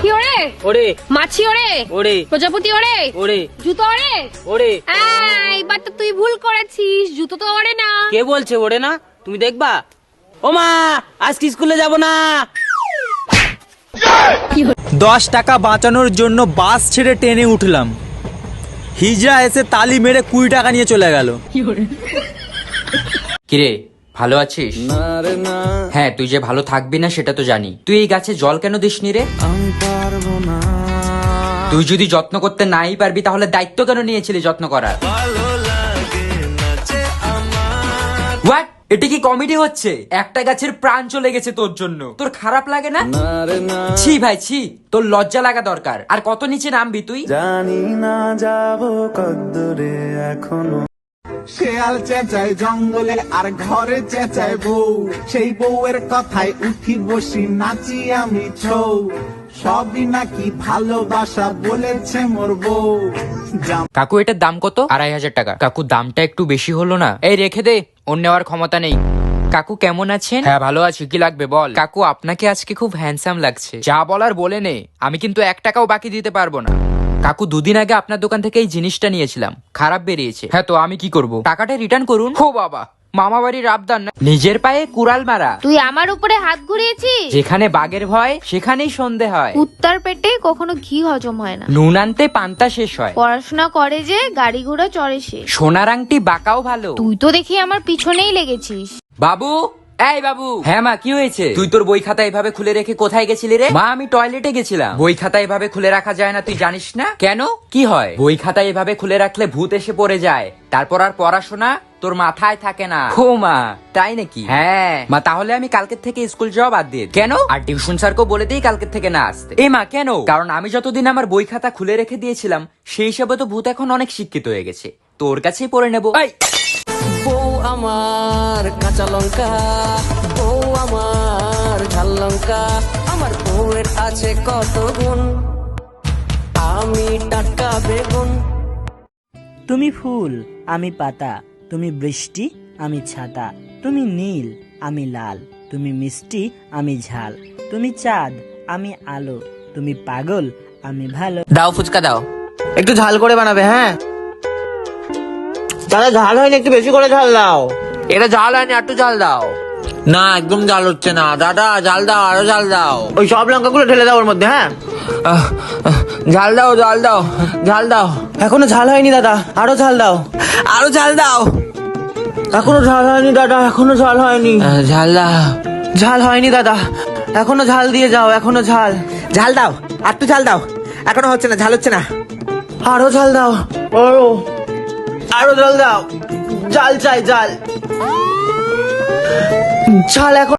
পাখি ওড়ে, ওরে মাছি ওড়ে, ওরে প্রজাপতি ওড়ে, ওরে জুতো ওড়ে। ওরে। এইবার তো তুই ভুল করেছিস, জুতো তো ওড়ে না। কে বলছে ওরে না? তুমি দেখবা। ও মা, আজকে স্কুলে যাব না। 10 টাকা বাঁচানোর জন্য বাস ছেড়ে ট্রেনে উঠলাম। হিজড়া এসে তালি মেরে 20 টাকা নিয়ে চলে গেল। কিরে, ভালো আছিস? হ্যাঁ, তুই যে ভালো থাকবি না সেটা তো জানি। তুই এই গাছে জল কেন দিসনি রে? তুই যদি যত্ন করতে নাই পারবি তাহলে দায়িত্ব কেন নিয়েছিলি যত্ন করার? হোয়াট? এটা কি কমেডি হচ্ছে? একটা গাছের প্রাণ চলে গেছে তোর জন্য, তোর খারাপ লাগে না? ছি ভাই ছি, তোর লজ্জা লাগা দরকার। আর কত নিচে নামবি তুই? জানি না যাবো কদ্দূরে এখনো। শেয়াল চেঁচায় জঙ্গলে আর ঘরে চেঁচায় বউ, সেই বউয়ের কথায় উঠি বসি নাচি আমি ছৌ, সবই নাকি ভালোবাসা বলেছে মোর বউ। কাকু, এটার দাম কত? 2500 টাকা। কাকু, দামটা একটু বেশি হলো না? এই রেখে দে, ওর নেওয়ার ক্ষমতা নেই। কাকু কেমন আছেন? হ্যাঁ ভালো আছি, কি লাগবে বল। কাকু, আপনাকে আজকে খুব হ্যান্ডসাম লাগছে। যা বলার বলে নে, আমি কিন্তু 1 টাকাও বাকি দিতে পারবো না। কাকু, 2 দিন আগে আপনার দোকান থেকে এই জিনিসটা নিয়েছিলাম, খারাপ বেরিয়েছে। হ্যাঁ তো আমি কি করব? টাকাটা রিটার্ন করুন। ও বাবা, মামা বাড়ির আবদার না, নিজের পায়ে কুড়াল মারা। তুই আমার উপরে হাত ঘুরিয়েছিস। যেখানে বাঘের ভয় সেখানেই সন্ধে হয়। কুত্তার পেটে কখনো ঘি হজম হয় না। নুন আনতে পান্তা শেষ হয়। পড়াশোনা করে যে গাড়ি ঘোড়া চড়ে সে। সোনার আংটি বাঁকাও ভালো। তুই তো দেখি আমার পিছনেই লেগেছিস। বাবু, এই বাবু। হ্যাঁ মা, কি হয়েছে? তুই তোর বই খাতা এভাবে খুলে রেখে কোথায় গেছিলি রে? মা, আমি টয়লেটে গেছিলাম। বই খাতা এভাবে খুলে রাখা যায় না, তুই জানিস না? কেন, কি হয়? বই খাতা এভাবে খুলে রাখলে ভূত এসে পড়ে যায়, তারপর আর পড়াশোনা তোর মাথায় থাকে না। ও মা, তাই নাকি? হ্যাঁ মা, তাহলে আমি কালকের থেকে স্কুল যাওয়া বাদ দিয়ে। কেন? আর টিউশন স্যারকেও বলে দিই কালকের থেকে না আসতে। এ মা, কেন? কারণ আমি যতদিন আমার বই খাতা খুলে রেখে দিয়েছিলাম সেই হিসাবে তো ভূত এখন অনেক শিক্ষিত হয়ে গেছে, তোর কাছেই পড়ে নেবো। বউ আমার কাঁচা লঙ্কা, বউ আমার ঝাল লঙ্কা, আমার বউয়ের আছে কত গুণ, আমি টাটকা বেগুন। তুমি ফুল, আমি পাতা, তুমি বৃষ্টি, আমি ছাতা, তুমি নীল, আমি লাল, তুমি মিষ্টি, আমি ঝাল, তুমি চাঁদ, আমি আলো, তুমি পাগল, আমি ভালো। দাও ফুচকা দাও, একটু ঝাল করে বানাবে। হ্যাঁ দাদা, ঝাল হয়নি, একটু বেশি করে ঝাল দাও। এটা ঝাল হয়নি, একটু ঝাল দাও। না, একদম ঝাল হচ্ছে না দাদা, ঝাল দাও, আরো ঝাল দাও। ওই সব লঙ্কাগুলো ঢেলে দাও ওর মধ্যে। হ্যাঁ ঝাল দাও, ঝাল দাও, ঝাল দাও। এখনো ঝাল হয়নি দাদা, আরো ঝাল দাও, আরো ঝাল দাও। এখনো ঝাল হয়নি দাদা, এখনো ঝাল হয়নি। ঝাল দাও, ঝাল হয়নি দাদা, এখনো ঝাল দিয়ে যাও, এখনো ঝাল। ঝাল দাও, আর একটু ঝাল দাও, এখনো হচ্ছে না, ঝাল হচ্ছে না। আরো ঝাল দাও, আরো আরো ঝাল দাও, ঝাল চাই, ঝাল ঝাল এখন।